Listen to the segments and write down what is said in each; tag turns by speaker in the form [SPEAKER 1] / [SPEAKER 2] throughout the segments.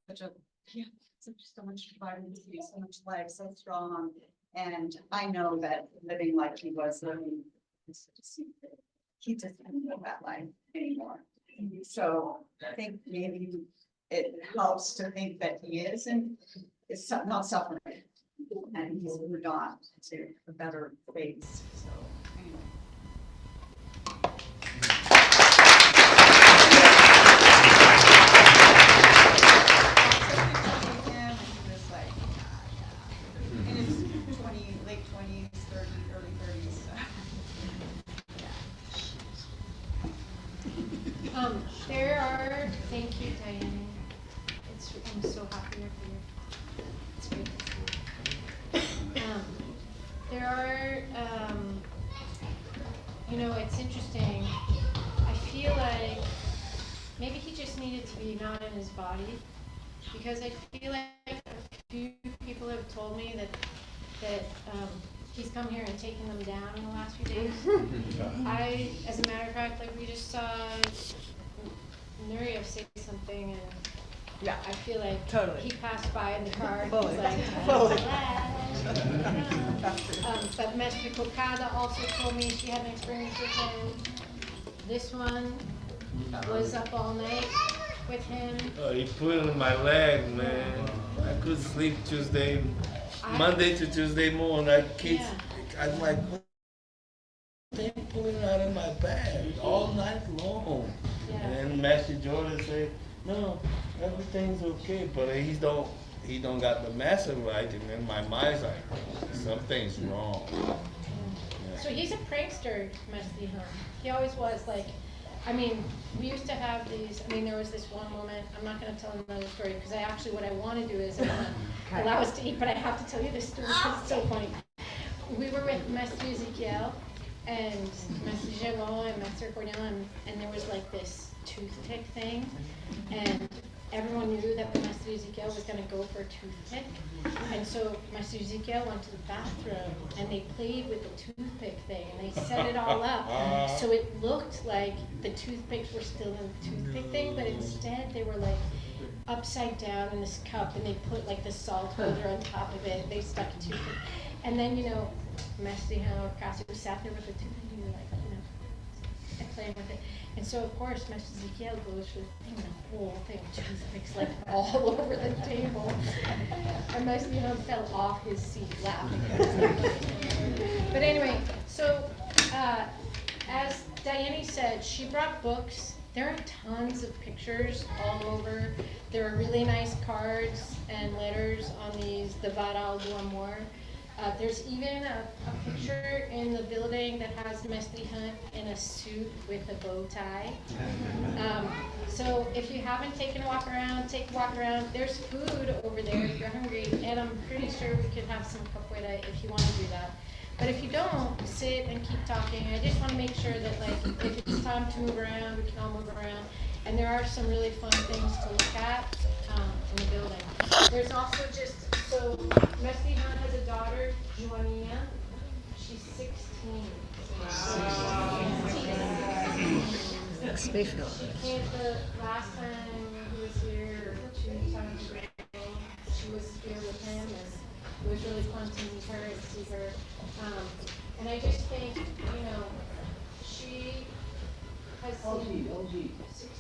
[SPEAKER 1] such a, yeah, so much vitamin C, so much life, so strong. And I know that living like he was living, he just didn't know that life anymore. So I think maybe it helps to think that he is and is not suffering. And he's moved on to a better phase, so anyway. In his late 20s, 30s, early 30s.
[SPEAKER 2] There are, thank you, Diane. I'm so happy you're here. It's great to see you. There are, it's interesting. I feel like maybe he just needed to be not in his body, because I feel like a few people have told me that he's come here and taken them down in the last few days. As a matter of fact, like we just saw Nuria say something, and
[SPEAKER 3] Yeah,
[SPEAKER 2] I feel like
[SPEAKER 3] totally.
[SPEAKER 2] he passed by in the car. And
[SPEAKER 3] Fully.
[SPEAKER 2] he's like,
[SPEAKER 3] Fully.
[SPEAKER 2] But Mestre Casa also told me she had an experience with him. This one was up all night with him.
[SPEAKER 4] Oh, he put it in my leg, man. I couldn't sleep Monday to Tuesday morning. I'm like, they pulling it out of my bag all night long.
[SPEAKER 2] Yeah.
[SPEAKER 4] And then Master Jordan said, no, everything's okay, but he don't got the master right. And then my mind's like, something's wrong. Yeah.
[SPEAKER 2] So he's a prankster, Mestre. He always was. Like, we used to have these. There was this one moment. I'm not going to tell another story because what I want to do is I want to allow us to eat, but I have to tell you this story because it's so funny. We were with Mestre Ezekiel and Mestre Gelon and Mestre Cornell, and there was like this toothpick thing, and everyone knew that the Mestre Ezekiel was going to go for a toothpick, and so Mestre Ezekiel went to the bathroom and they played with the toothpick thing and they set it all up so it looked like the toothpicks were still in the toothpick thing, but instead they were like upside down in this cup, and they put like the salt holder on top of it. They stuck a toothpick, and then Mestre or Casa sat there with the toothpick, and and playing with it. And so, of course, Mestre Ezekiel goes for the whole thing of toothpicks like all over the table. And Mestre fell off his seat laughing. But anyway, so as Diane said, she brought books. There are tons of pictures all over. There are really nice cards and letters on these, the Varal du Amour. There's even a picture in the building that has Mestre Hunt in a suit with a bow tie. So if you haven't taken a walk around, take a walk around. There's food over there if you're hungry, and I'm pretty sure we could have some capoeira if you want to do that. But if you don't, sit and keep talking. I just want to make sure that if it's time to move around, we can all move around. And there are some really fun things to look at in the building. There's also so Mestre Hunt has a daughter, Joania. She's 16. Wow.
[SPEAKER 3] Makes me feel
[SPEAKER 2] She came the last time he was here, 2 times ago. She was here with him, and it was really fun to meet her and see her. And I just think, she has seen 16.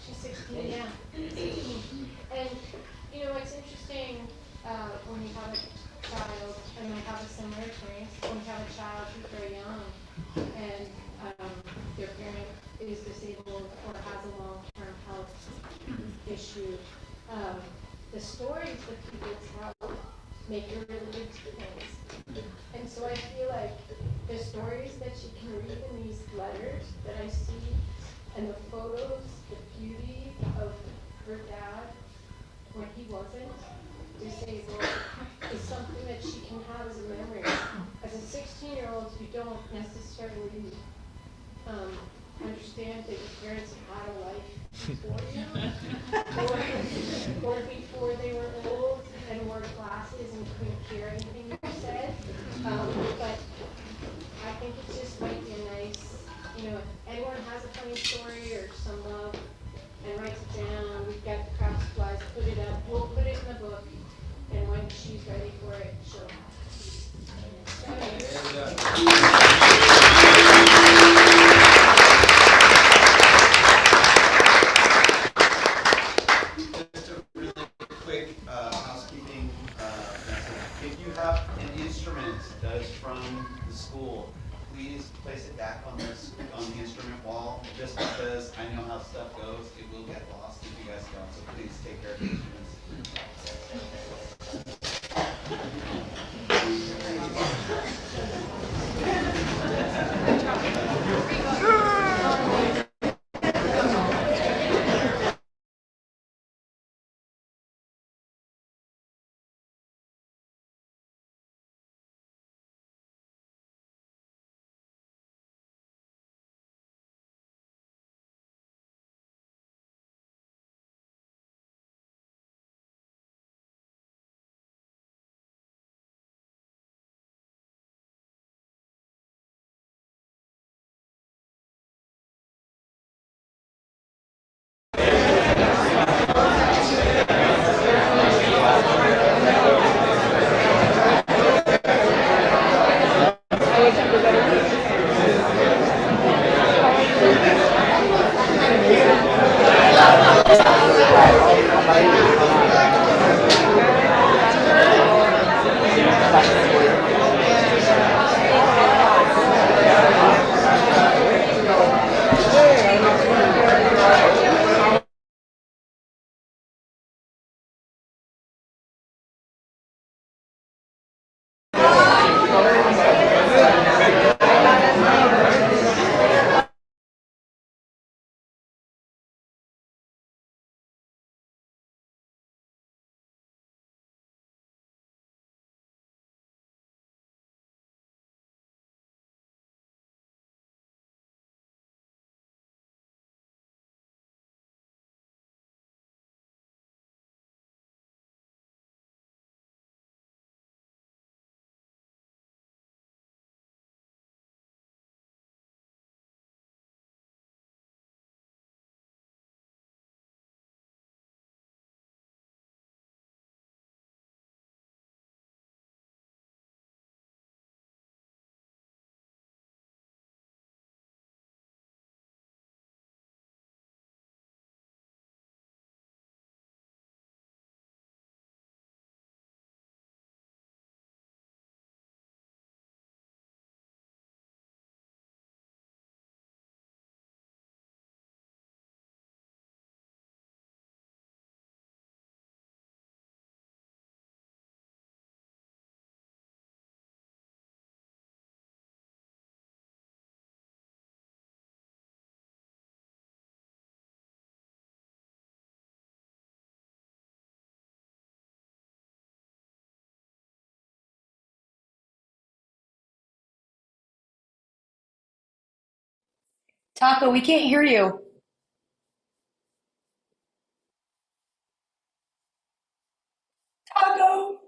[SPEAKER 2] She's 16, yeah. 16. And it's interesting when you have a child, and I have a similar experience, when you have a child who's very young, and their parent is disabled or has a long-term health issue. The stories that people tell make a really big difference. And so I feel like the stories that you can read in these letters that I see, and the photos, the beauty of her dad when he wasn't disabled, is something that she can have as a memory. As a 16-year-old, you don't necessarily understand that your parents had a life before you, or before they were old and wore glasses and couldn't hear anything you said. But I think it just might be a nice, if anyone has a funny story or some love and writes it down, we've got craft supplies. when she's ready for it, she'll.
[SPEAKER 3] Just a really quick housekeeping message. If you have an instrument that is from the school, please place it back on the instrument wall. Just because I know how stuff goes, it will get lost if you guys don't. So please take care of the instruments.
[SPEAKER 5] Taco, we can't hear you. Taco.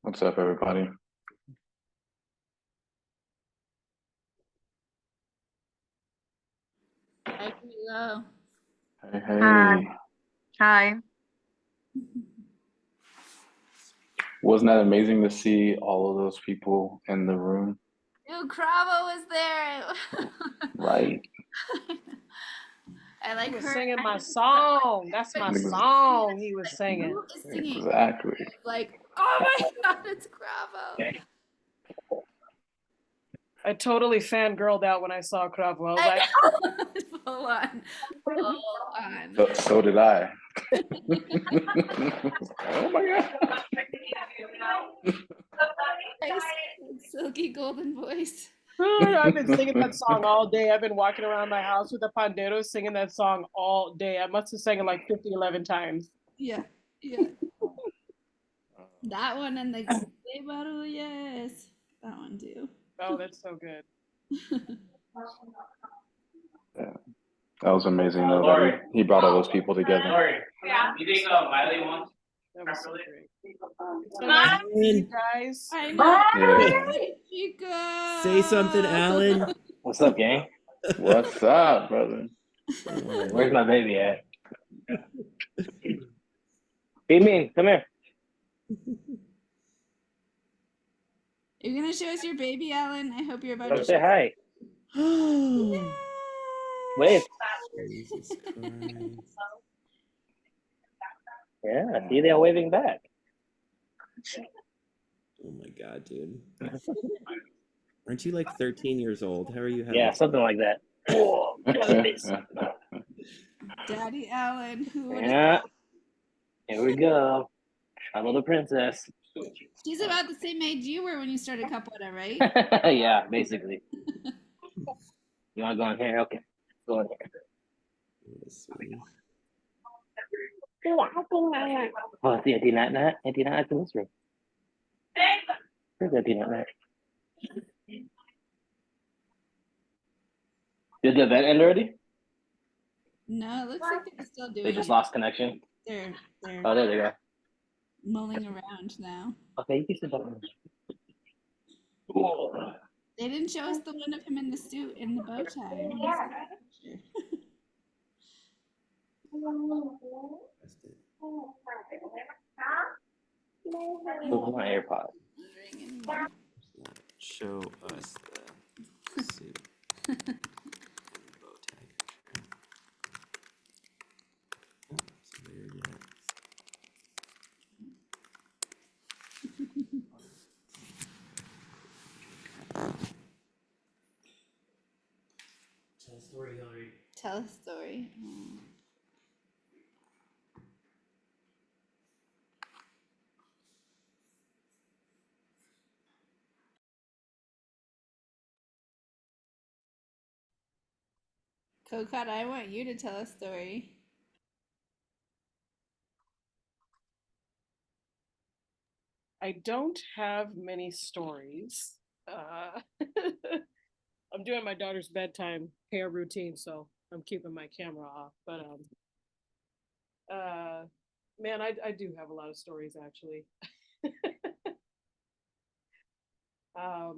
[SPEAKER 6] What's up, everybody?
[SPEAKER 7] Hi, Kilo.
[SPEAKER 6] Hey, hey.
[SPEAKER 5] Hi.
[SPEAKER 6] Wasn't that amazing to see all of those people in the room?
[SPEAKER 7] Ew, Cravo was there.
[SPEAKER 6] Right.
[SPEAKER 7] I like
[SPEAKER 8] He was
[SPEAKER 7] her.
[SPEAKER 8] singing my song. That's my song he was singing.
[SPEAKER 7] Who is singing?
[SPEAKER 6] Exactly.
[SPEAKER 7] Like, oh my God, it's Cravo.
[SPEAKER 8] I totally fangirled out when I saw Cravo. I was
[SPEAKER 7] I
[SPEAKER 8] like,
[SPEAKER 7] know. Full on. Full on.
[SPEAKER 6] So did I. Oh my God.
[SPEAKER 7] Nice, silky golden voice.
[SPEAKER 8] I've been singing that song all day. I've been walking around my house with a pandero singing that song all day. I must have sang it like 50, 11 times.
[SPEAKER 7] Yeah, yeah. That one and the yes. That one too.
[SPEAKER 8] Oh, that's so good.
[SPEAKER 6] Yeah, that was amazing though that he brought all those people together.
[SPEAKER 9] You think Miley wants?
[SPEAKER 8] That was so great. It's so nice to see you guys.
[SPEAKER 7] I know.
[SPEAKER 6] Yeah.
[SPEAKER 7] Chica.
[SPEAKER 9] Say something, Alan.
[SPEAKER 10] What's up, gang?
[SPEAKER 6] What's up, brother?
[SPEAKER 10] Where's my baby at? Be mean, come here.
[SPEAKER 7] You're gonna show us your baby, Alan. I hope you're about
[SPEAKER 10] Come
[SPEAKER 7] to
[SPEAKER 10] say
[SPEAKER 7] show.
[SPEAKER 10] hi.
[SPEAKER 7] Yay!
[SPEAKER 10] Wave.
[SPEAKER 9] Jesus Christ.
[SPEAKER 10] Yeah, see, they're waving back.
[SPEAKER 9] Oh my God, dude. Aren't you like 13 years old? How are you having?
[SPEAKER 10] Yeah, something like that. Oh,
[SPEAKER 7] Daddy Alan, who would
[SPEAKER 10] yeah. Here we go. Our little princess.
[SPEAKER 7] She's about the same age you were when you started Capoeira, right?
[SPEAKER 10] Yeah, basically. You want to go in here? Okay. Go in here. Oh, see Auntie Nat Nat? Auntie Nat Nat's in this room. Where's Auntie Nat Nat? Did the event end already?
[SPEAKER 7] No, it looks like they're still doing
[SPEAKER 10] They just
[SPEAKER 7] it.
[SPEAKER 10] lost connection.
[SPEAKER 7] They're
[SPEAKER 10] Oh, there they go.
[SPEAKER 7] mulling around now.
[SPEAKER 10] Okay, you can sit down.
[SPEAKER 7] They didn't show us the one of him in the suit and the bow tie.
[SPEAKER 10] Look my AirPod.
[SPEAKER 9] Show us the suit. Bow tie picture. Oh, so there it is. Tell a story, Hillary.
[SPEAKER 7] Tell a story. Oh. Coconut, I want you to tell a story.
[SPEAKER 8] I don't have many stories. I'm doing my daughter's bedtime hair routine, so I'm keeping my camera off. But man, I do have a lot of stories actually. I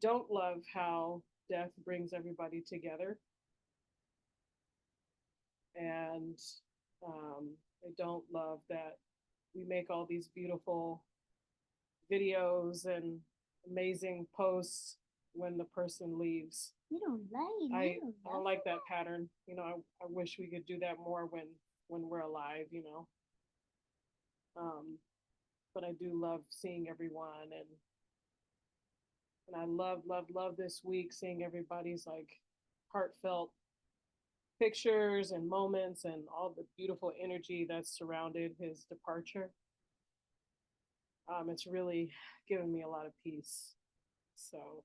[SPEAKER 8] don't love how death brings everybody together. And I don't love that we make all these beautiful videos and amazing posts when the person leaves.
[SPEAKER 7] You don't like.
[SPEAKER 8] I don't like that pattern. You know, I wish we could do that more when we're alive, you know. But I do love seeing everyone, and I love this week seeing everybody's like heartfelt pictures and moments and all the beautiful energy that surrounded his departure. It's really given me a lot of peace. So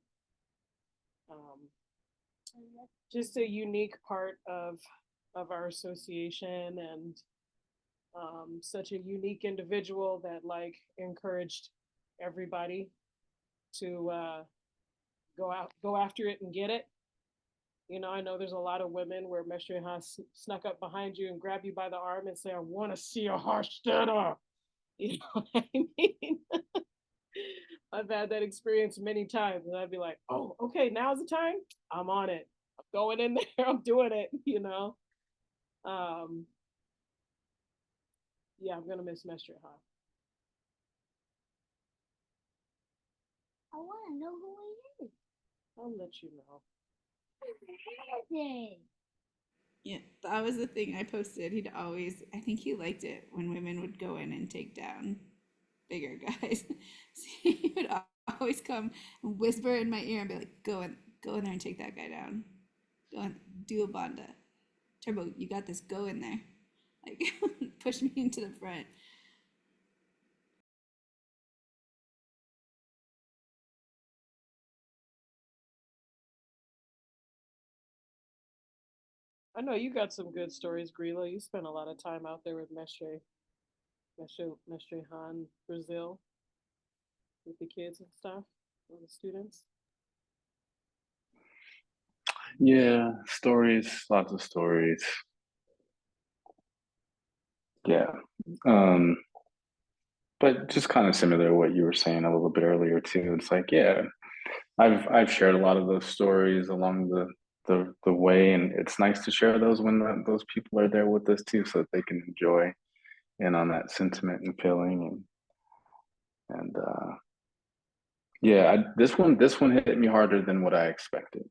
[SPEAKER 8] just a unique part of our association, and such a unique individual that like encouraged everybody to go after it and get it. You know, I know there's a lot of women where Mestre has snuck up behind you and grab you by the arm and say, "I want to see a Harstetter," You know what I mean? I've had that experience many times, and I'd be like, oh, okay, now's the time. I'm on it. I'm going in there. I'm doing it, you know? Yeah, I'm gonna miss Mestre, huh?
[SPEAKER 11] I want to know who he is.
[SPEAKER 8] I'll let you know.
[SPEAKER 7] Yeah, that was the thing I posted. He'd always, I think he liked it when women would go in and take down bigger guys. So he would always come and whisper in my ear and be like, go in there and take that guy down. Go and do a banda. Turbo, you got this, go in there. Like, push me into the front.
[SPEAKER 8] I know you got some good stories, Grilla. You spent a lot of time out there with Mestre Han, Brazil, with the kids and stuff, with the students.
[SPEAKER 6] Yeah, stories, lots of stories. Yeah. But just kind of similar to what you were saying a little bit earlier too. It's like, yeah, I've shared a lot of those stories along the way, and it's nice to share those when those people are there with us too, so that they can enjoy in on that sentiment and feeling. And yeah, this one hit me harder than what I expected.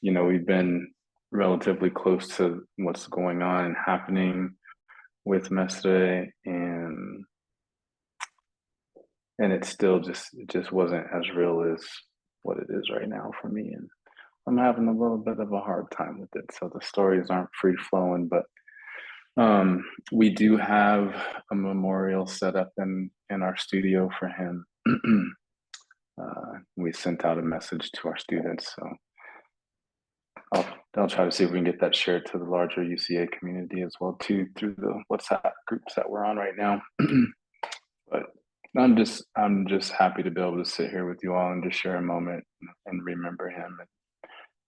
[SPEAKER 6] You know, we've been relatively close to what's going on and happening with Mestre, and it still just wasn't as real as what it is right now for me, and I'm having a little bit of a hard time with it. So the stories aren't free flowing, but we do have a memorial set up in our studio for him. We sent out a message to our students, so I'll try to see if we can get that shared to the larger UCA community as well too, through the WhatsApp groups that we're on right now. But I'm just happy to be able to sit here with you all and just share a moment and remember him,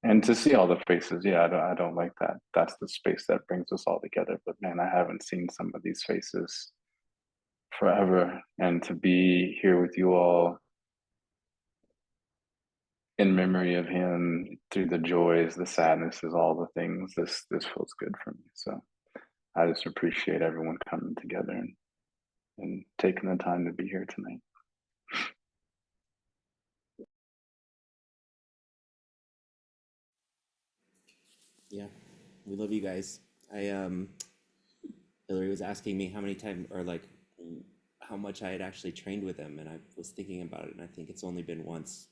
[SPEAKER 6] and to see all the faces. Yeah, I don't like that. That's the space that brings us all together. But man, I haven't seen some of these faces forever, and to be here with you all in memory of him through the joys, the sadnesses, all the things, this feels good for me. So I just appreciate everyone coming together and taking the time to be here tonight.
[SPEAKER 9] Yeah, we love you guys. Hillary was asking me how many times, or like how much I had actually trained with him, and I was thinking about it, and I think it's only been once.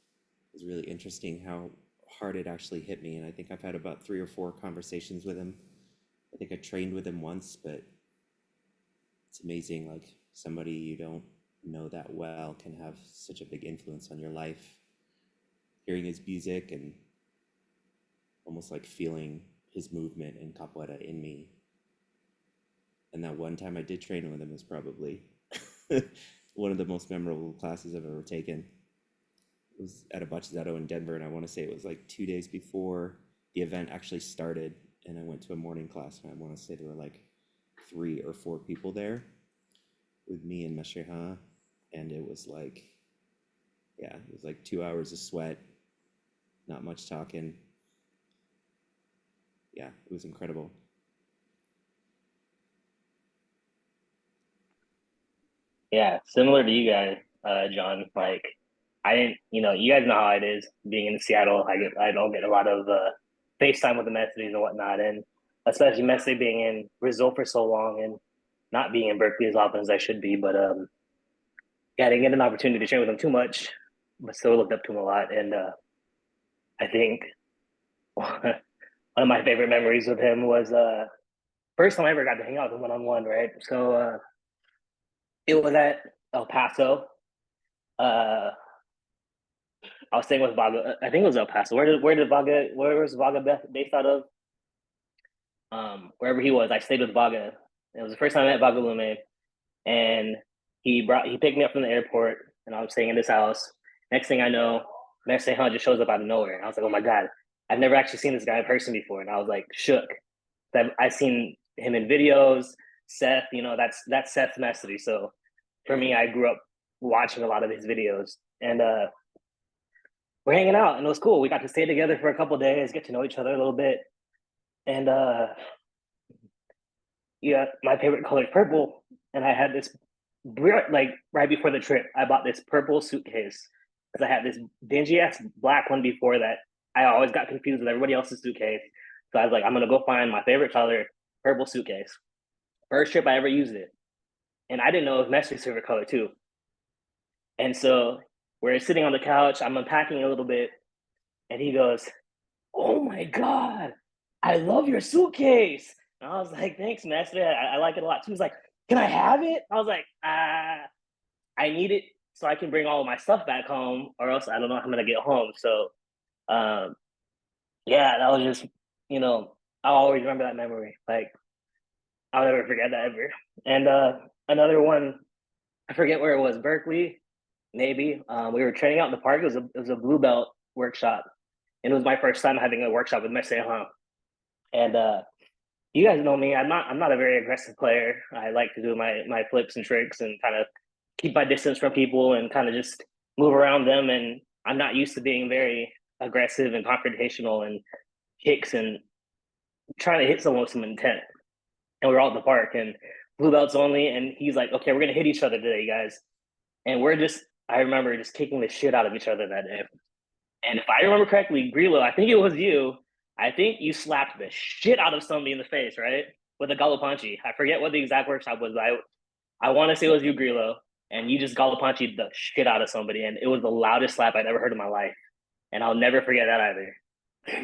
[SPEAKER 9] It was really interesting how hard it actually hit me, and I think I've had about 3 or 4 conversations with him. I think I trained with him once, but it's amazing, like somebody you don't know that well can have such a big influence on your life. Hearing his music and almost like feeling his movement in Capoeira in me. And that one time I did train with him is probably one of the most memorable classes I've ever taken. It was at a Bachillerato in Denver, and I want to say it was like 2 days before the event actually started, and I went to a morning class, and I want to say there were like 3 or 4 people there with me and Mestre, and it was like, yeah, it was like 2 hours of sweat, not much talking. Yeah, it was incredible.
[SPEAKER 10] Yeah, similar to you guys, John. Like, I didn't, you guys know how it is being in Seattle. I don't get a lot of FaceTime with the Mestres and whatnot, and especially Mestre being in Brazil for so long and not being in Berkeley as often as I should be. But yeah, I didn't get an opportunity to train with him too much, but still looked up to him a lot. And I think one of my favorite memories with him was first time I ever got to hang out with him one-on-one, right? So it was at El Paso. I was staying with Vaga. I think it was El Paso. Where was Vaga based out of? Wherever he was, I stayed with Vaga. It was the first time I met Vaga Lume, and he picked me up from the airport, and I was staying in this house. Next thing I know, Mestre Han just shows up out of nowhere, and I was like, oh my god, I've never actually seen this guy in person before, and I was like shook. I've seen him in videos, Seth, that's Seth Mestre. So for me, I grew up watching a lot of his videos, and we're hanging out, and it was cool. We got to stay together for a couple days, get to know each other a little bit, and yeah, my favorite color is purple, and I had this like right before the trip, I bought this purple suitcase because I had this dingy ass black one before that. I always got confused with everybody else's suitcase, so I was like, I'm gonna go find my favorite color, purple suitcase. First trip I ever used it, and I didn't know it was Messi's favorite color too. And so we're sitting on the couch, I'm unpacking a little bit, and he goes, "Oh my god, I love your suitcase." And I was like, "Thanks, Mestre. I like it a lot too." He's like, "Can I have it?" I was like, I need it so I can bring all of my stuff back home, or else I don't know how I'm gonna get home." So, um, yeah, that was just, I'll always remember that memory. Like, I'll never forget that ever. And another one, I forget where it was, Berkeley, maybe. We were training out in the park. It was a blue belt workshop, and it was my first time having a workshop with Mestre. And you guys know me. I'm not a very aggressive player. I like to do my flips and tricks and kind of keep my distance from people and kind of just move around them. And I'm not used to being very aggressive and confrontational and kicks and trying to hit someone with some intent. And we're all at the park and blue belts only. And he's like, "Okay, we're gonna hit each other today, guys." And I remember just kicking the shit out of each other that day. And if I remember correctly, Grillo, I think it was you. I think you slapped the shit out of somebody in the face, right? With a Galopanchi. I forget what the exact workshop was, but I want to say it was you, Grillo. And you just Galopanchied the shit out of somebody. And it was the loudest slap I'd ever heard in my life. And I'll never forget that either.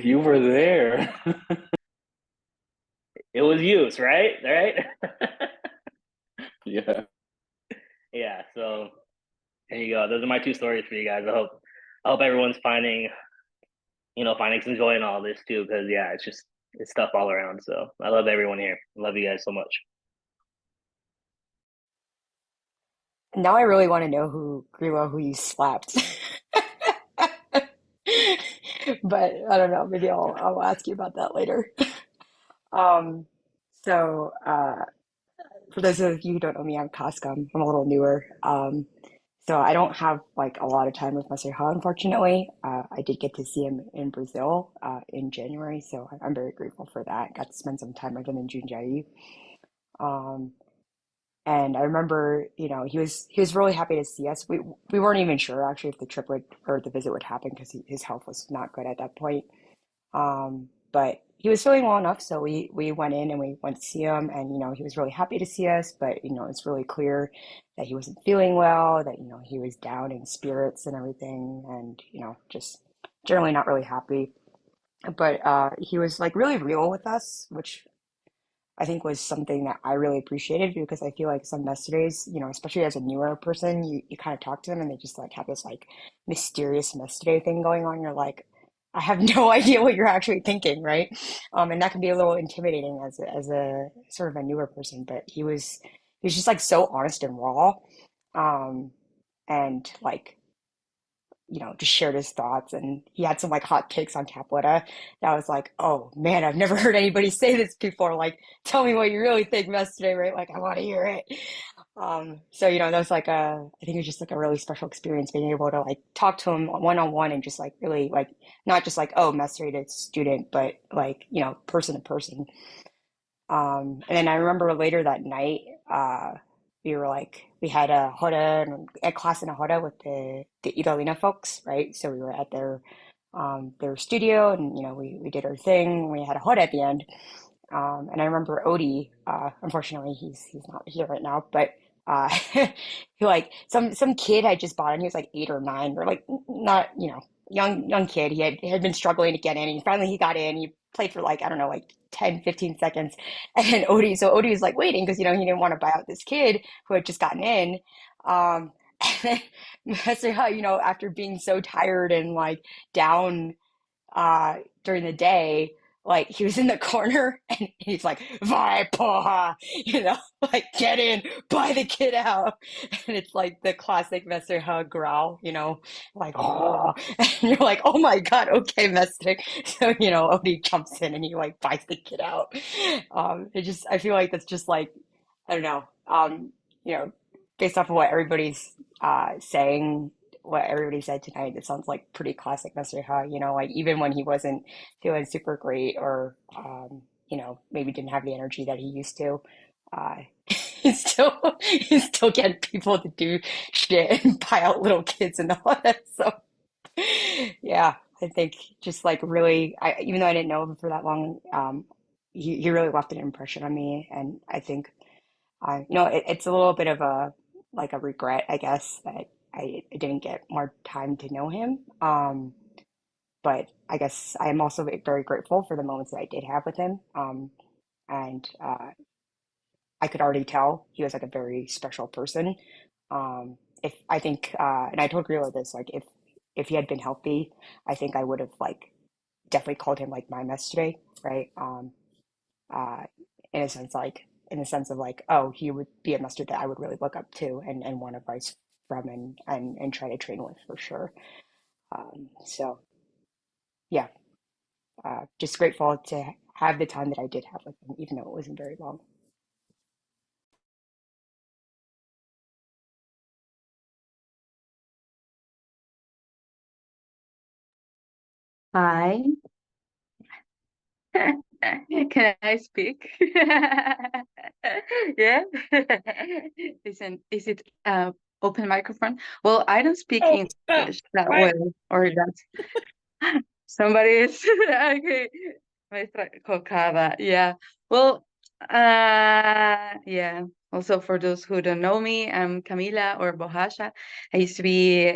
[SPEAKER 6] You were there.
[SPEAKER 10] It was you, right? Right?
[SPEAKER 6] Yeah.
[SPEAKER 10] Yeah, so there you go. Those are my two stories for you guys. I hope everyone's finding some joy in all this too, because yeah, it's tough all around. So I love everyone here. I love you guys so much.
[SPEAKER 12] Now I really want to know who you slapped. But I don't know, maybe I'll ask you about that later. Um, so for those of you who don't know me, I'm Casca. I'm a little newer. So I don't have like a lot of time with Mestre, unfortunately. I did get to see him in Brazil in January, so I'm very grateful for that. Got to spend some time with him in Jundiaí. Um, And I remember, he was really happy to see us. We weren't even sure actually if the trip would or the visit would happen because his health was not good at that point. But he was feeling well enough, so we went in and we went to see him, and he was really happy to see us. But it's really clear that he wasn't feeling well, that he was down in spirits and everything, and just generally not really happy. But he was like really real with us, which I think was something that I really appreciated because I feel like some mestres, especially as a newer person, you kind of talk to them and they just like have this like mysterious mestre thing going on. You're like, I have no idea what you're actually thinking, right? And that can be a little intimidating as a sort of a newer person. But he was just like so honest and raw, and like just shared his thoughts, and he had some like hot takes on Capoeira that was like, oh man, I've never heard anybody say this before. Like, tell me what you really think, Mestre, right? Like, I want to hear it. So that was like I think it was just like a really special experience being able to like talk to him one on one and just like really like not just like, oh, Mestre to student, but like person to person. And then I remember later that night, we had a hora and a class in a hora with the Iralina folks, right? So we were at their studio, and we did our thing. We had a hora at the end, and I remember Odie. Unfortunately, he's not here right now, but he like some kid I just bought him. He was like 8 or 9, or like not young kid. He had been struggling to get in, and finally he got in. He played for like I don't know, like 10, 15 seconds, and Odie was like waiting because he didn't want to buy out this kid who had just gotten in. Um, and then, after being so tired and like down during the day, like he was in the corner and he's like, "Vai porra," like get in, buy the kid out. And it's like the classic Mestre hug growl, like, oh, and you're like, oh my God, okay, Mestre. So, Odie jumps in and he like buys the kid out. I feel like that's just like I don't know. You know, based off of what everybody's saying, what everybody said tonight, it sounds like pretty classic Mr. Ha. You know, like even when he wasn't doing super great or you know, maybe didn't have the energy that he used to, uh, he's still getting people to do shit and buy out little kids and all that. So yeah, I think just like really, even though I didn't know him for that long, he really left an impression on me, and I think. You know, it's a little bit of a like a regret, I guess, that I didn't get more time to know him. But I guess I am also very grateful for the moments that I did have with him. And I could already tell he was like a very special person. If I think, and I told Grillo this, like if he had been healthy, I think I would have like definitely called him like my Mestre, right? Uh, in a sense, like in the sense of like, oh, he would be a master that I would really look up to and want advice from and try to train with for sure. So yeah, just grateful to have the time that I did have with him, even though it wasn't very long.
[SPEAKER 5] Hi. Can I speak? Yeah. Is it open microphone? Well, I don't speak English that well, or that's somebody is okay. Maestra Cocada. Yeah. Well, yeah. Also, for those who don't know me, I'm Camila or Bohasha. I used to be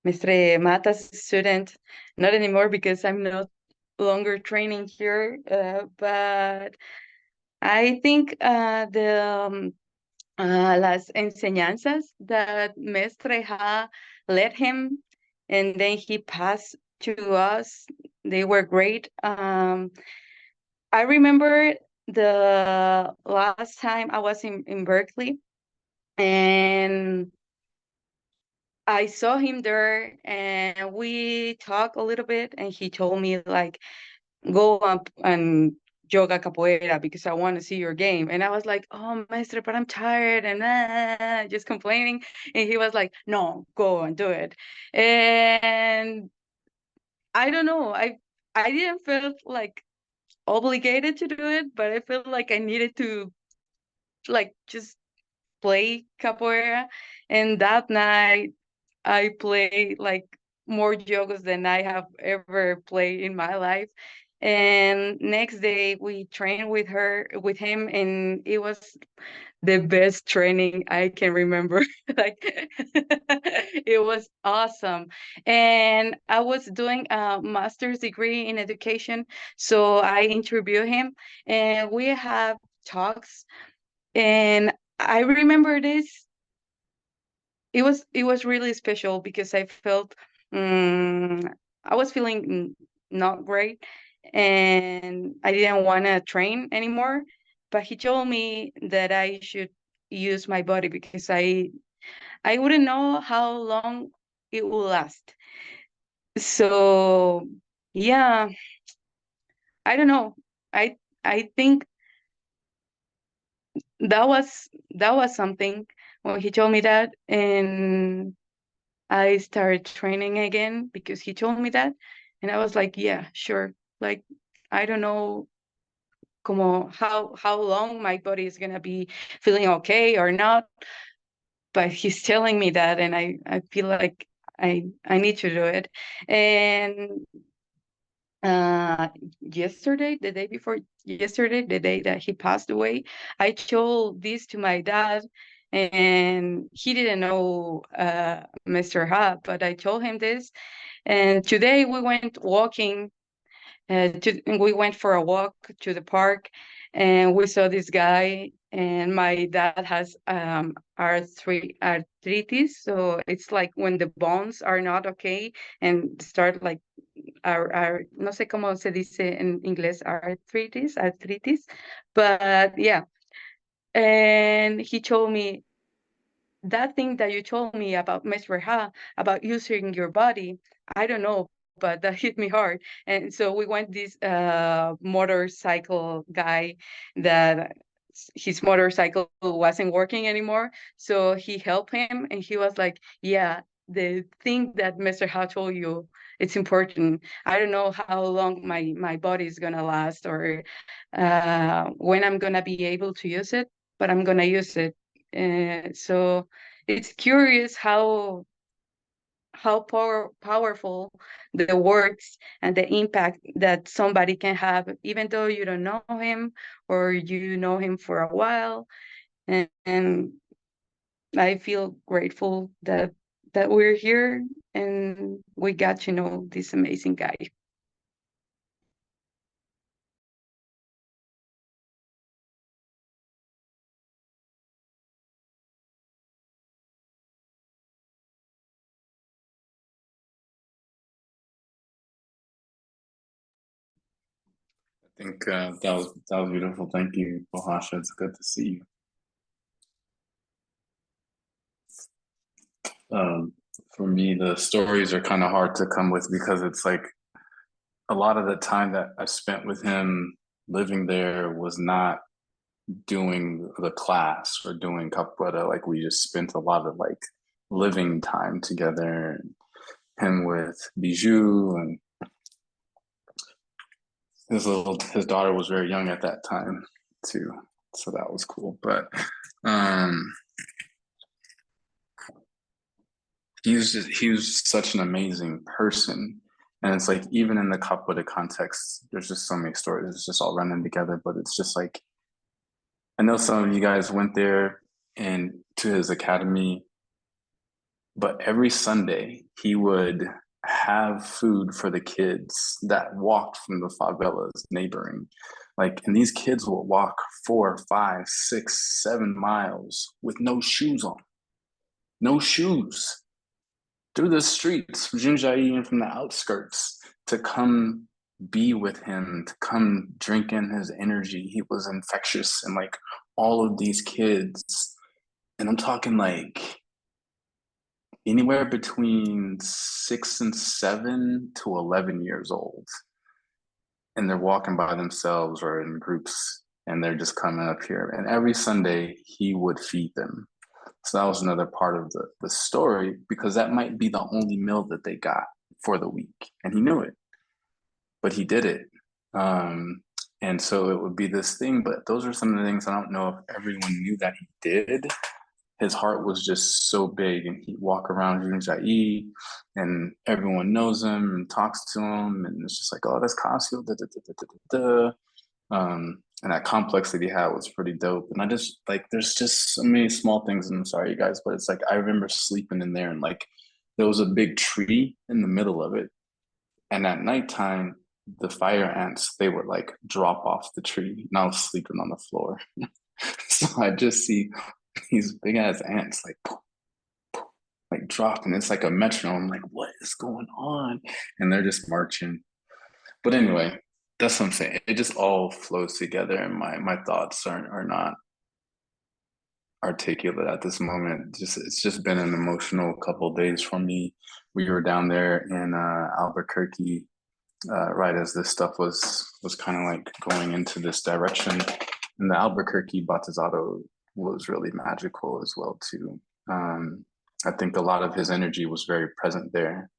[SPEAKER 5] Mestre Mata's student. Not anymore because I'm not longer training here. But I think las enseñanzas that Mestre Ha led him, and then he passed to us. They were great. I remember the last time I was in Berkeley, and I saw him there, and we talked a little bit, and he told me like, go up and yoga capoeira because I want to see your game. And I was like, oh, Mestre, but I'm tired and just complaining. And he was like, no, go and do it. And I don't know, I didn't feel like obligated to do it, but I felt like I needed to like just play capoeira. And that night I played like more yogas than I have ever played in my life. And next day we trained with him, and it was the best training I can remember. Like it was awesome. And I was doing a master's degree in education, so I interviewed him and we have talks. And I remember this, it was really special because I felt I was feeling not great, and I didn't want to train anymore. But he told me that I should use my body because I wouldn't know how long it will last. So yeah, I don't know. I think that was something when he told me that, and I started training again because he told me that, and I was like, yeah, sure. Like, I don't know como how long my body is gonna be feeling okay or not, but he's telling me that, and I feel like I need to do it. And uh yesterday, the day before yesterday, the day that he passed away, I told this to my dad, and he didn't know Mr. Ha, but I told him this. And today we went walking, we went for a walk to the park, and we saw this guy. And my dad has arthritis, so it's like when the bones are not okay and start like no sé cómo se dice en inglés, arthritis, but yeah. And he told me that thing that you told me about Mr. Ha, about using your body, I don't know, but that hit me hard. And so we went this motorcycle guy that his motorcycle wasn't working anymore. So he helped him, and he was like, yeah, the thing that Mr. Ha told you, it's important. I don't know how long my body is gonna last, or when I'm gonna be able to use it, but I'm gonna use it. So it's curious how powerful the words and the impact that somebody can have, even though you don't know him or you know him for a while. And I feel grateful that we're here and we got to know this amazing guy.
[SPEAKER 6] I think that was beautiful. Thank you, Bohasha. It's good to see you. For me, the stories are kind of hard to come with because it's like a lot of the time that I spent with him living there was not doing the class or doing capoeira. Like we just spent a lot of like living time together. Him with Bijou, and his daughter was very young at that time too, so that was cool. But he was such an amazing person. And it's like, even in the capoeira context, there's just so many stories. It's just all running together. But it's just like, I know some of you guys went there and to his academy, but every Sunday he would have food for the kids that walked from the favelas neighboring. Like, and these kids will walk 4, 5, 6, 7 miles with no shoes on, no shoes, through the streets, Junjai and from the outskirts, to come be with him, to come drink in his energy. He was infectious, and like all of these kids, and I'm talking like anywhere between 6 and 7 to 11 years old. And they're walking by themselves or in groups, and they're just coming up here. And every Sunday he would feed them. So that was another part of the story, because that might be the only meal that they got for the week. And he knew it, but he did it. And so it would be this thing, but those are some of the things I don't know if everyone knew that he did. His heart was just so big, and he'd walk around Junjai and everyone knows him and talks to him. And it's just like, oh, that's Casio. Da, da, da, da, da, da. And that complex that he had was pretty dope. And I just like, there's just so many small things. And I'm sorry, you guys, but it's like, I remember sleeping in there, and like, there was a big tree in the middle of it. And at nighttime, the fire ants, they would like drop off the tree, and I was sleeping on the floor. So I just see these big ass ants like dropping. It's like a metronome. I'm like, what is going on? And they're just marching. But anyway, that's what I'm saying. It just all flows together, and my thoughts are not articulate at this moment. It's just been an emotional couple of days for me. We were down there in Albuquerque right as this stuff was kind of like going into this direction, and the Albuquerque Batizado was really magical as well too. I think a lot of his energy was very present there.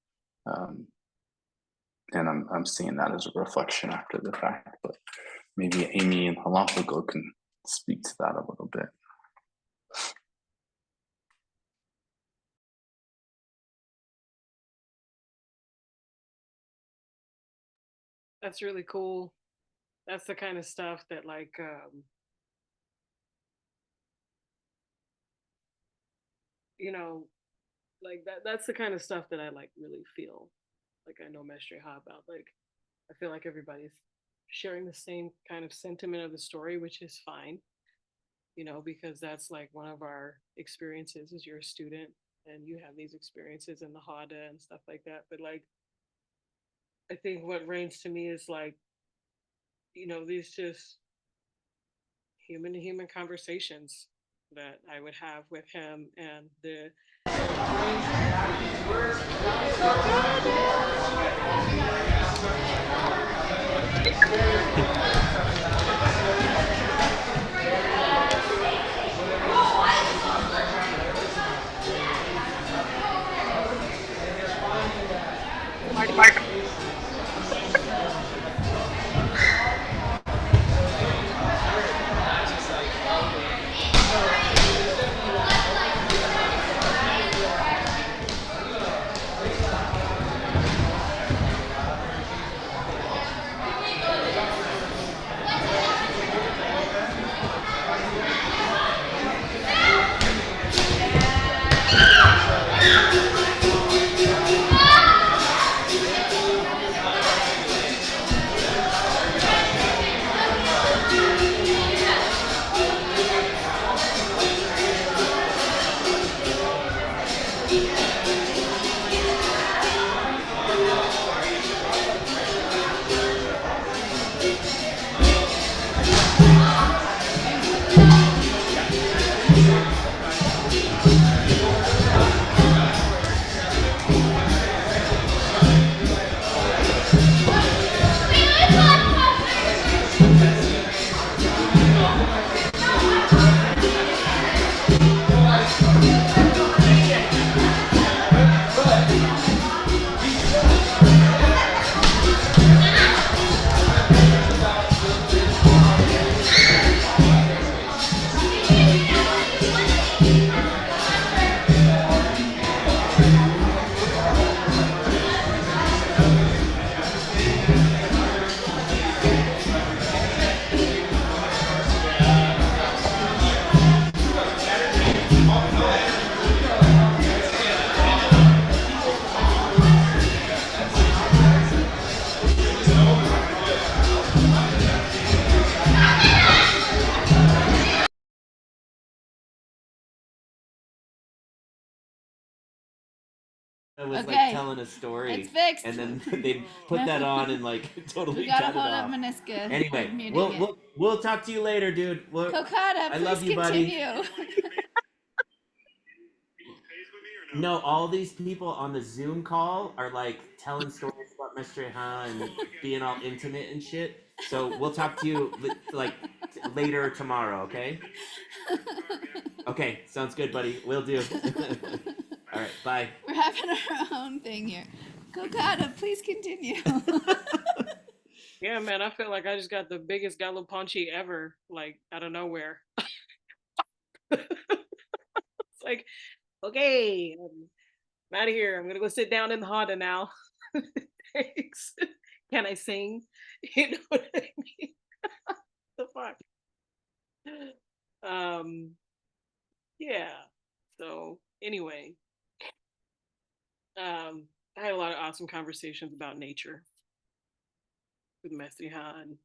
[SPEAKER 6] And I'm seeing that as a reflection after the fact, but maybe Amy and Halapago can speak to that a little bit.
[SPEAKER 8] That's really cool. That's the kind of stuff that like, you know, like that's the kind of stuff that I like really feel like I know Mestre Ha about. Like, I feel like everybody's sharing the same kind of sentiment of the story, which is fine, you know, because that's like one of our experiences as you're a student and you have these experiences in the Hada and stuff like that. But like, I think what reigns to me is like, you know, these just human to human conversations that I would have with him, and the
[SPEAKER 9] I was like
[SPEAKER 7] Okay,
[SPEAKER 9] telling a story,
[SPEAKER 7] it's fixed.
[SPEAKER 9] and then they put that on and like totally
[SPEAKER 7] We gotta
[SPEAKER 9] cut it
[SPEAKER 7] hold up
[SPEAKER 9] off.
[SPEAKER 7] Maniska.
[SPEAKER 9] Anyway,
[SPEAKER 7] Muting
[SPEAKER 9] we'll
[SPEAKER 7] it.
[SPEAKER 9] we'll we'll talk to you later, dude.
[SPEAKER 7] Kokata,
[SPEAKER 9] I
[SPEAKER 7] please
[SPEAKER 9] love you, buddy.
[SPEAKER 7] continue.
[SPEAKER 9] No, all these people on the Zoom call are like telling stories about Mestre and being all intimate and shit. So we'll talk to you like later tomorrow, okay? Okay, sounds good, buddy. Will do. All right, bye.
[SPEAKER 7] We're having our own thing here. Kokata, please continue.
[SPEAKER 8] Yeah, man, I feel like I just got the biggest galopanchi ever, like out of nowhere. It's like, okay, I'm out of here. I'm gonna go sit down in the Honda now. Thanks. Can I sing? You know what I mean? The fuck. Yeah. So anyway, I had a lot of awesome conversations about nature with Mestre and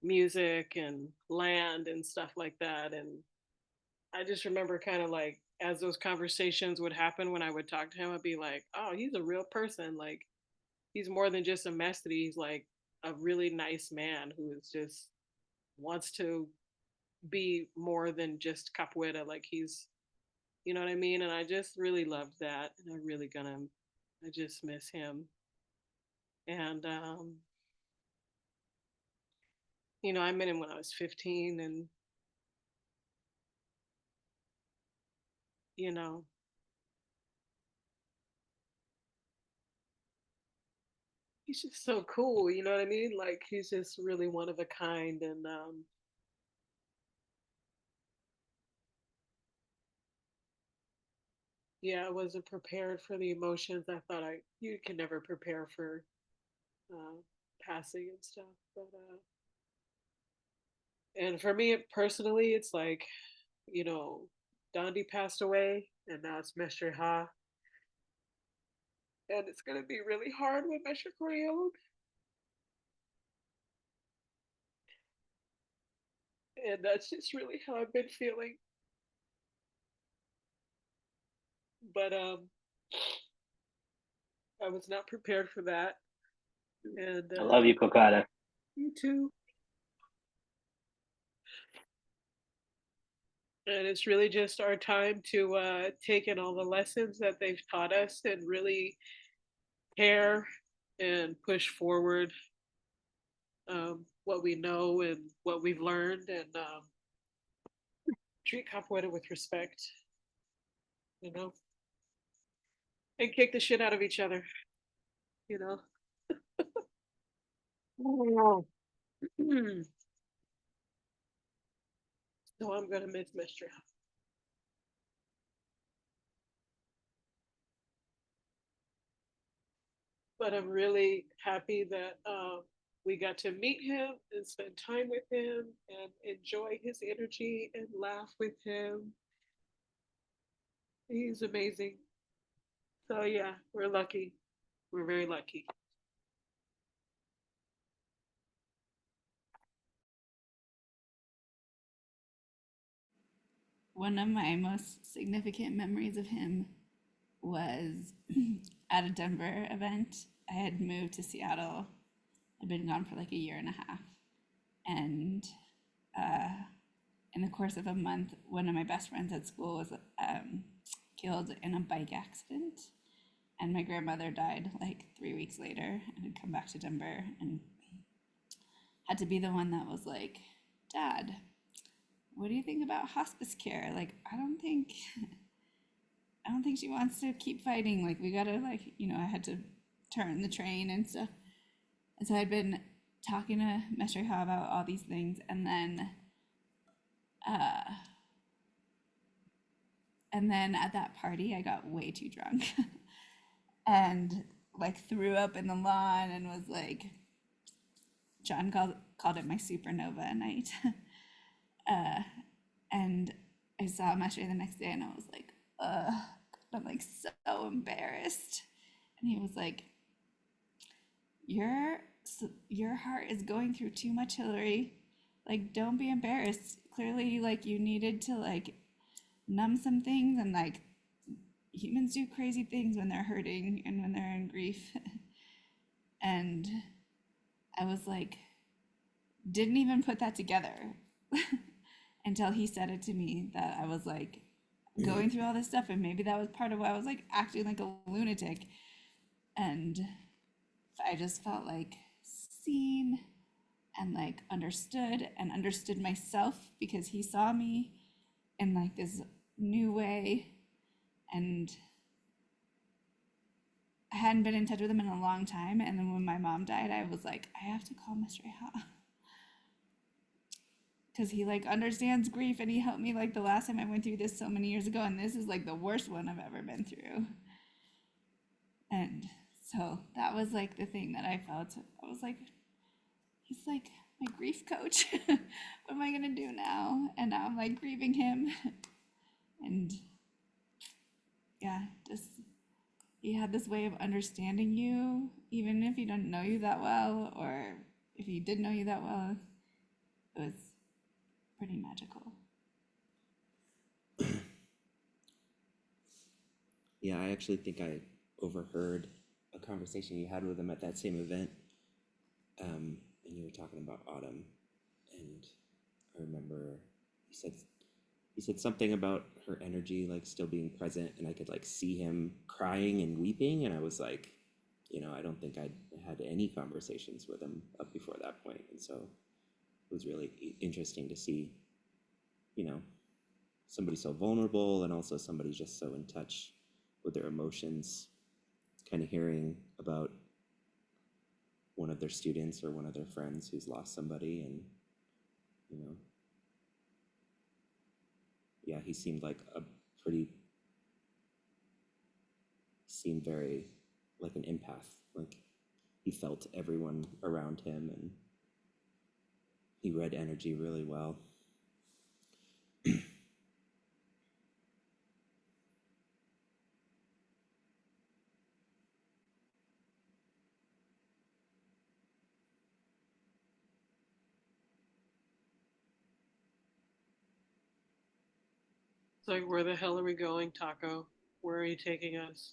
[SPEAKER 8] music and land and stuff like that. And I just remember kind of like as those conversations would happen when I would talk to him, I'd be like, oh, he's a real person. Like he's more than just a Mestre. He's like a really nice man who is just wants to be more than just capoeira. Like he's, you know what I mean? And I just really loved that. And I just miss him. And, I met him when I was 15 and, you know, he's just so cool. You know what I mean? Like he's just really one of a kind. And, yeah, I wasn't prepared for the emotions. I thought you can never prepare for uh, passing and stuff. But and for me personally, it's like Dondi passed away, and now it's Mestre Ha, and it's gonna be really hard with Mestre Corleone, and that's just really how I've been feeling. But I was not prepared for that, and
[SPEAKER 10] I love you, Kokata.
[SPEAKER 8] you too. And it's really just our time to take in all the lessons that they've taught us and really care and push forward what we know and what we've learned and treat capoeira with respect, you know, and kick the shit out of each other. you know.
[SPEAKER 12] Oh.
[SPEAKER 8] So I'm gonna miss Mestre. But I'm really happy that we got to meet him and spend time with him and enjoy his energy and laugh with him. He's amazing. So yeah, we're lucky. We're very lucky.
[SPEAKER 7] One of my most significant memories of him was at a Denver event. I had moved to Seattle. I'd been gone for like a year and a half. And in the course of a month, one of my best friends at school was killed in a bike accident. And my grandmother died like 3 weeks later and had come back to Denver and had to be the one that was like, Dad, what do you think about hospice care? Like, I don't think she wants to keep fighting. Like, we gotta, like, I had to turn the train and stuff. And so I'd been talking to Mestre about all these things, and then at that party I got way too drunk and like threw up in the lawn and was like, John called it my supernova night. And I saw Mestre the next day and I was like, I'm like so embarrassed. And he was like, your heart is going through too much, Hillary. Like, don't be embarrassed. Clearly, like, you needed to like numb some things, and like humans do crazy things when they're hurting and when they're in grief. And I was like, didn't even put that together until he said it to me, that I was like going through all this stuff, and maybe that was part of why I was like acting like a lunatic. And I just felt like seen and like understood, and understood myself, because he saw me in like this new way. And I hadn't been in touch with him in a long time. And then when my mom died, I was like, I have to call Mr. Ha, because he like understands grief, and he helped me like the last time I went through this so many years ago, and this is like the worst one I've ever been through. And so that was like the thing that I felt. I was like, he's like my grief coach. What am I gonna do now? And now I'm like grieving him. And yeah, just he had this way of understanding you, even if he didn't know you that well, or if he did know you that well. It was pretty magical.
[SPEAKER 9] Yeah, I actually think I overheard a conversation you had with him at that same event. And you were talking about Autumn, and I remember he said something about her energy like still being present, and I could like see him crying and weeping, and I was like, I don't think I'd had any conversations with him up before that point, and so it was really interesting to see, somebody so vulnerable, and also somebody just so in touch with their emotions, kind of hearing about one of their students or one of their friends who's lost somebody. And yeah, he seemed like seemed very like an empath. Like, he felt everyone around him, and he read energy really well.
[SPEAKER 8] It's like, where the hell are we going, Taco? Where are you taking us?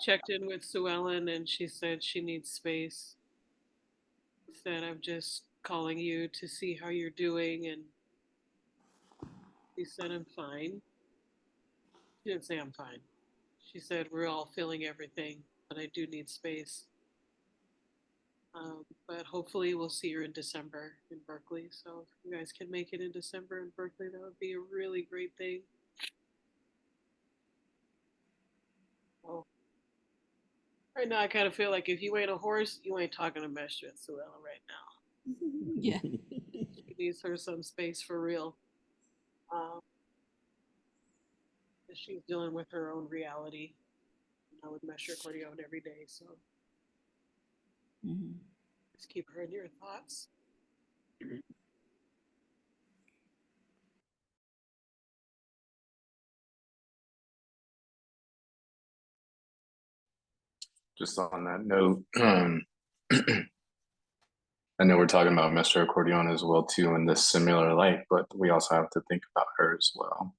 [SPEAKER 8] Checked in with Sue Ellen, and she said she needs space. Said, I'm just calling you to see how you're doing. And she said, I'm fine. She didn't say I'm fine. She said, we're all feeling everything, but I do need space. But hopefully we'll see her in December in Berkeley. So if you guys can make it in December in Berkeley, that would be a really great thing. Oh. Right now, I kind of feel like if you ain't a horse, you ain't talking to Mestre Suella right now.
[SPEAKER 7] Yeah.
[SPEAKER 8] She needs her some space for real. Um, she's dealing with her own reality, with Mestre Accordion every day. So
[SPEAKER 7] Mhm.
[SPEAKER 8] just keep her in your thoughts.
[SPEAKER 6] Just on that note, I know we're talking about Mestre Accordion as well too in this similar light, but we also have to think about her as well.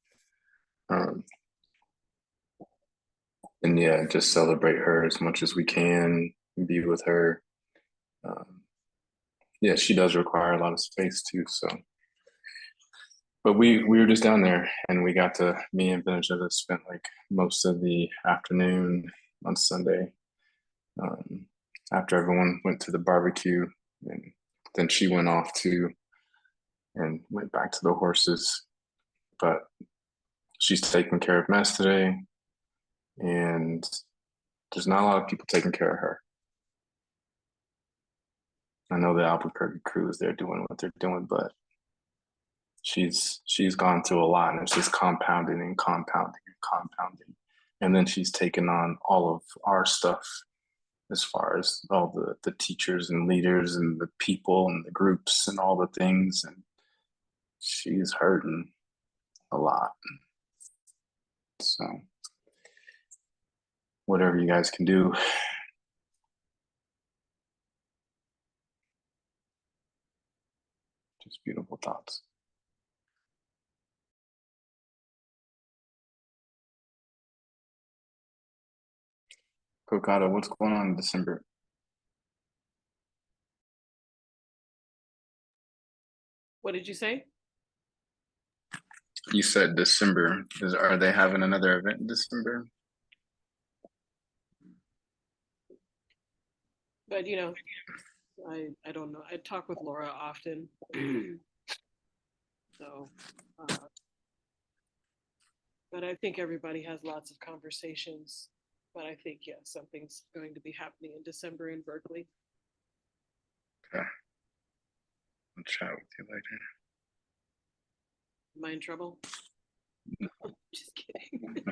[SPEAKER 6] And yeah, just celebrate her as much as we can, be with her. Yeah, she does require a lot of space too. So, but we were just down there, and we got to me and Benja spent like most of the afternoon on Sunday. After everyone went to the barbecue, and then she went off too, and went back to the horses. But she's taking care of Mess today, and there's not a lot of people taking care of her. I know the Albuquerque crew is there doing what they're doing, but she's gone through a lot, and it's just compounding and compounding and compounding. And then she's taken on all of our stuff as far as all the teachers and leaders and the people and the groups and all the things. And she's hurting a lot. So whatever you guys can do. Just beautiful thoughts. Kokata, what's going on in December?
[SPEAKER 8] What did you say?
[SPEAKER 6] You said December. Are they having another event in December?
[SPEAKER 8] But I don't know. I talk with Laura often. So, but I think everybody has lots of conversations. But I think, yeah, something's going to be happening in December in Berkeley.
[SPEAKER 6] Okay. I'll chat with you later.
[SPEAKER 8] Am I in trouble? Just kidding.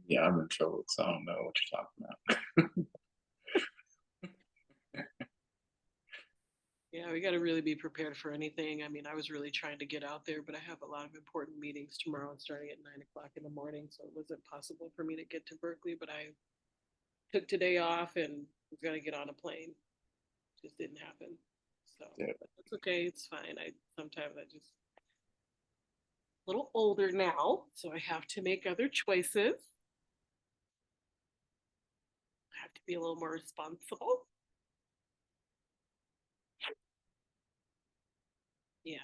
[SPEAKER 6] Yeah, I'm in trouble, so I don't know what you're talking about.
[SPEAKER 8] Yeah, we got to really be prepared for anything. I mean, I was really trying to get out there, but I have a lot of important meetings tomorrow and starting at 9 o'clock in the morning. So it wasn't possible for me to get to Berkeley, but I took today off and was going to get on a plane. It just didn't happen. So
[SPEAKER 6] Yeah.
[SPEAKER 8] but it's okay. It's fine. Sometimes I just a little older now, so I have to make other choices. I have to be a little more responsible. Yeah.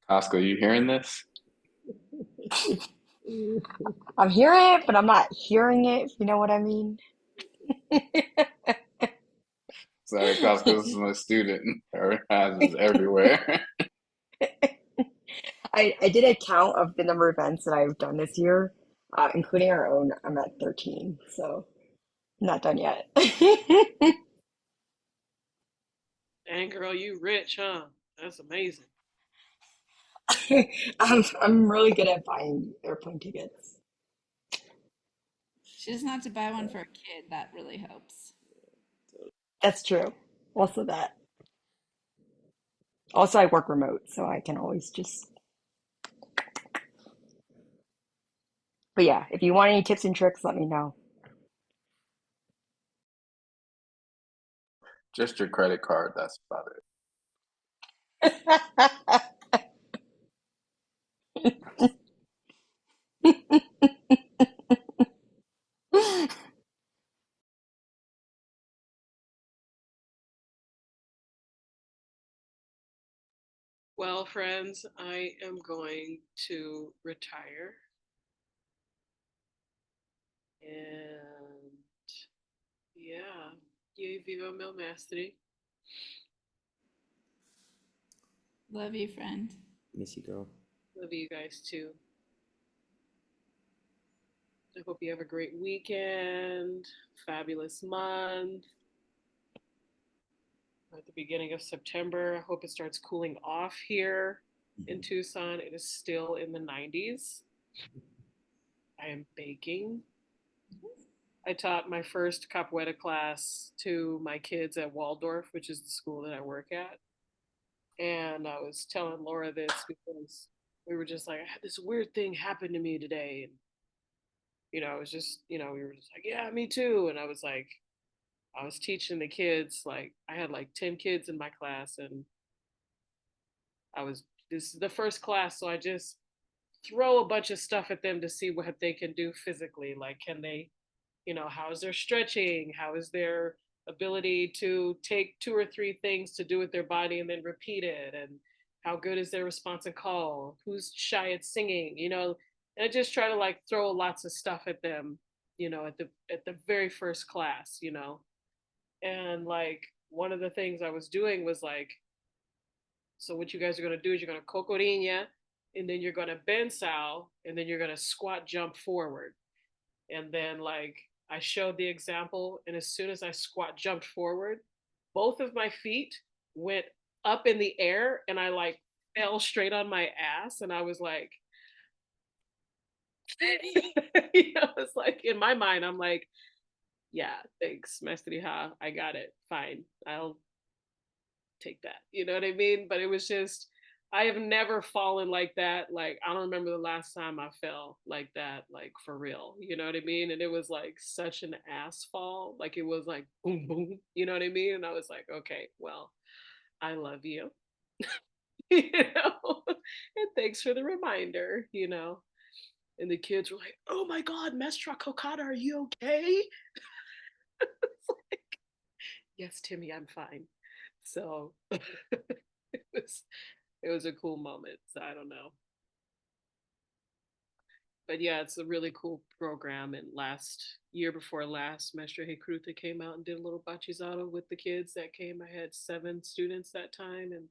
[SPEAKER 6] Costco, you hearing this?
[SPEAKER 12] I'm hearing it, but I'm not hearing it, if you know what I mean.
[SPEAKER 6] Sorry, Costco, this is my student. Her ass is everywhere.
[SPEAKER 12] I did a count of the number of events that I've done this year, including our own. I'm at 13, so I'm not done yet.
[SPEAKER 8] Dang girl, you rich, huh? That's amazing.
[SPEAKER 12] I'm really good at buying airplane tickets.
[SPEAKER 7] She doesn't have to buy one for a kid. That really helps.
[SPEAKER 12] That's true. Also that. Also, I work remote, so I can always just. But yeah, if you want any tips and tricks, let me know.
[SPEAKER 6] Just your credit card, that's about
[SPEAKER 8] Well, friends, I am going to retire. And yeah, Yay, viva mil mestre.
[SPEAKER 7] Love you, friend.
[SPEAKER 9] Miss you, girl.
[SPEAKER 8] Love you guys too. I hope you have a great weekend, fabulous month. At the beginning of September, I hope it starts cooling off here in Tucson. It is still in the 90s. I am baking. I taught my first capoeira class to my kids at Waldorf, which is the school that I work at. And I was telling Laura this because we were just like, I had this weird thing happen to me today. And, it was just, we were just like, yeah, me too. And I was like, I was teaching the kids, like, I had like 10 kids in my class. And this is the first class. So I just throw a bunch of stuff at them to see what they can do physically. Like, can they, how is their stretching? How is their ability to take 2 or 3 things to do with their body and then repeat it? And how good is their response and call? Who's shy at singing? And I just try to like throw lots of stuff at them, at the very first class, And like one of the things I was doing was like, so what you guys are gonna do is you're gonna cocorinha, and then you're gonna bensao, and then you're gonna squat jump forward. And then like I showed the example, and as soon as I squat jumped forward, both of my feet went up in the air, and I like fell straight on my ass, and I was like, it's like in my mind, I'm like, yeah, thanks, Mestre. I got it. Fine, I'll take that. You know what I mean? But it was just, I have never fallen like that. Like, I don't remember the last time I fell like that, like for real. You know what I mean? And it was like such an ass fall. Like, it was like boom, boom. You know what I mean? And I was like, okay, well, I love you. And thanks for the reminder, And the kids were like, oh my God, Mestra Kokada, are you okay? Like, yes, Timmy, I'm fine. So it was a cool moment. So I don't know. But yeah, it's a really cool program. And year before last, Mestre Hekruta came out and did a little bachizado with the kids that came. I had 7 students that time, and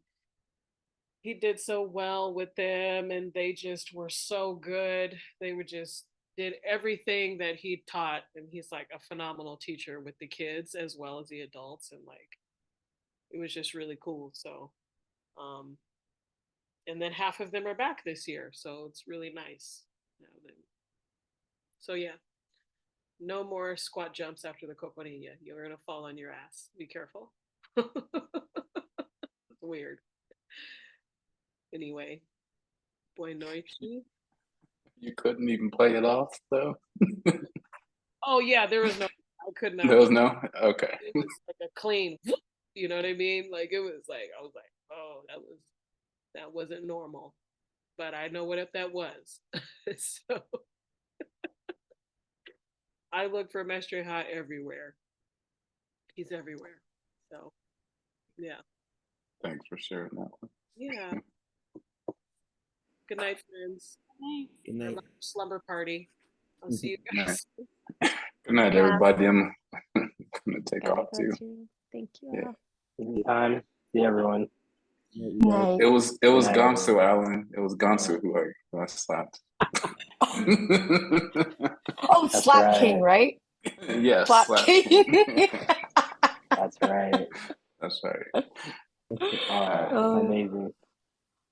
[SPEAKER 8] he did so well with them, and they just were so good. They were just did everything that he taught, and he's like a phenomenal teacher with the kids as well as the adults, and like it was just really cool. So and then half of them are back this year, so it's really nice. So yeah, no more squat jumps after the cocorilla. You're gonna fall on your ass. Be careful. It's weird. Anyway, boa noite.
[SPEAKER 6] You couldn't even play it off though.
[SPEAKER 8] Oh yeah, there was no. I could not.
[SPEAKER 6] There was no. Okay.
[SPEAKER 8] It was like a clean. You know what I mean? Like it was like I was like, oh, that wasn't normal, but I know what if that was. So I look for Mestre Hot everywhere. He's everywhere. So yeah.
[SPEAKER 6] Thanks for sharing that one.
[SPEAKER 8] Yeah. Good night, friends.
[SPEAKER 9] Good night.
[SPEAKER 8] Slumber party. I'll see you guys.
[SPEAKER 6] Good night, everybody. I'm gonna take off too.
[SPEAKER 11] Thank you.
[SPEAKER 6] Yeah.
[SPEAKER 10] Anytime. See everyone.
[SPEAKER 12] Night.
[SPEAKER 6] It was
[SPEAKER 10] Good night,
[SPEAKER 6] Gonsu,
[SPEAKER 10] everyone.
[SPEAKER 6] Alan. It was Gonsu who I slapped.
[SPEAKER 12] Oh,
[SPEAKER 10] That's
[SPEAKER 12] Slap
[SPEAKER 10] right.
[SPEAKER 12] King, right?
[SPEAKER 6] Yes,
[SPEAKER 12] Slap
[SPEAKER 6] slap
[SPEAKER 12] King.
[SPEAKER 6] king.
[SPEAKER 10] That's right.
[SPEAKER 6] That's right.
[SPEAKER 10] Amazing.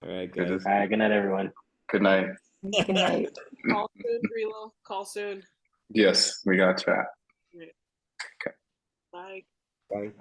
[SPEAKER 9] All right,
[SPEAKER 6] Good
[SPEAKER 9] guys.
[SPEAKER 10] All right. Good night, everyone.
[SPEAKER 6] Good night.
[SPEAKER 12] Good night.
[SPEAKER 8] Call soon, Relo. Call soon.
[SPEAKER 6] Yes, we got chat.
[SPEAKER 8] Right.
[SPEAKER 6] Okay.
[SPEAKER 8] Bye.
[SPEAKER 9] Bye.